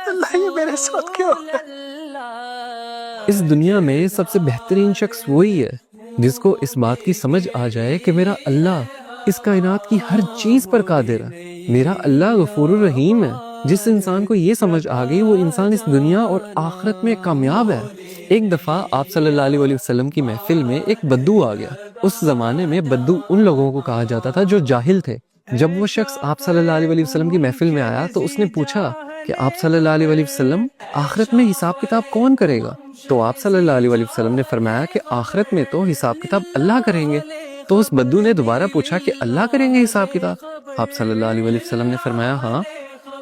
اللہ یہ میرے ساتھ کیا ہو رہا ہے؟ اس دنیا میں سب سے بہترین شخص وہی ہے جس کو اس بات کی سمجھ آ جائے کہ میرا اللہ اس کائنات کی ہر چیز پر قادر ہے، میرا اللہ غفور الرحیم ہے۔ جس انسان کو یہ سمجھ آ گئی وہ انسان اس دنیا اور آخرت میں کامیاب ہے۔ ایک دفعہ آپ صلی اللہ علیہ وسلم کی محفل میں ایک بدو آ گیا۔ اس زمانے میں بدو ان لوگوں کو کہا جاتا تھا جو جاہل تھے۔ جب وہ شخص آپ صلی اللہ علیہ وسلم کی محفل میں آیا تو اس نے پوچھا کہ آپ صلی اللہ علیہ وسلم آخرت میں حساب کتاب کون کرے گا؟ تو آپ صلی اللہ علیہ وسلم نے فرمایا کہ آخرت میں تو حساب کتاب اللہ کریں گے۔ تو اس بدو نے دوبارہ پوچھا کہ اللہ کریں گے حساب کتاب؟ آپ صلی اللہ علیہ وسلم نے فرمایا ہاں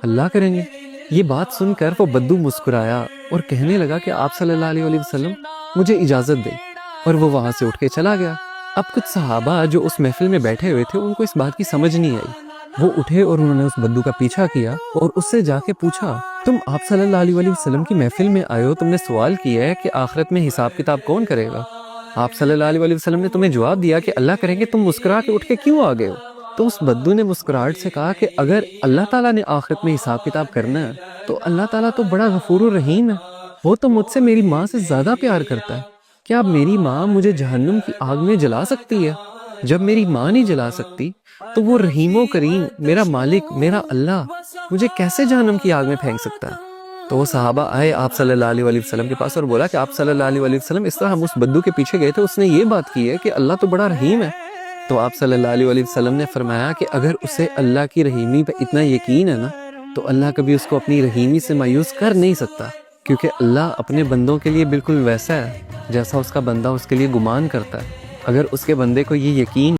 اللہ کریں گے۔ یہ بات سن کر وہ بدو مسکرایا اور کہنے لگا کہ آپ صلی اللہ علیہ وسلم مجھے اجازت دیں، اور وہ وہاں سے اٹھ کے چلا گیا۔ اب کچھ صحابہ جو اس محفل میں بیٹھے ہوئے تھے ان کو اس بات کی سمجھ نہیں آئی۔ وہ اٹھے اور انہوں نے اس بدو کا پیچھا کیا اور اس سے جا کے پوچھا تم آپ صلی اللہ علیہ وسلم کی محفل میں آئے ہو، تم نے سوال کیا ہے کہ آخرت میں حساب کتاب کون کرے گا؟ آپ صلی اللہ علیہ وسلم نے تمہیں جواب دیا کہ اللہ کریں گے، تم مسکرا کے اٹھ کے کیوں آ گئے ہو؟ تو اس بدو نے مسکراہٹ سے کہا کہ اگر اللہ تعالیٰ نے آخرت میں حساب کتاب کرنا ہے تو اللہ تعالیٰ تو بڑا غفور الرحیم ہے، وہ تو مجھ سے میری ماں سے زیادہ پیار کرتا ہے۔ کیا اب میری ماں مجھے جہنم کی آگ میں جلا سکتی ہے؟ جب میری ماں نہیں جلا سکتی تو وہ رحیم و کریم میرا مالک میرا اللہ مجھے کیسے جہنم کی آگ میں پھینک سکتا ہے؟ تو وہ صحابہ آئے آپ صلی اللہ علیہ وسلم کے پاس اور بولا کہ آپ صلی اللہ علیہ وسلم اس طرح ہم اس بدو کے پیچھے گئے تھے، اس نے یہ بات کی ہے کہ اللہ تو بڑا رحیم ہے۔ تو آپ صلی اللہ علیہ وسلم نے فرمایا کہ اگر اسے اللہ کی رحیمی پہ اتنا یقین ہے نا تو اللہ کبھی اس کو اپنی رحیمی سے مایوس کر نہیں سکتا، کیونکہ اللہ اپنے بندوں کے لیے بالکل ویسا ہے جیسا اس کا بندہ اس کے لیے گمان کرتا ہے۔ اگر اس کے بندے کو یہ یقین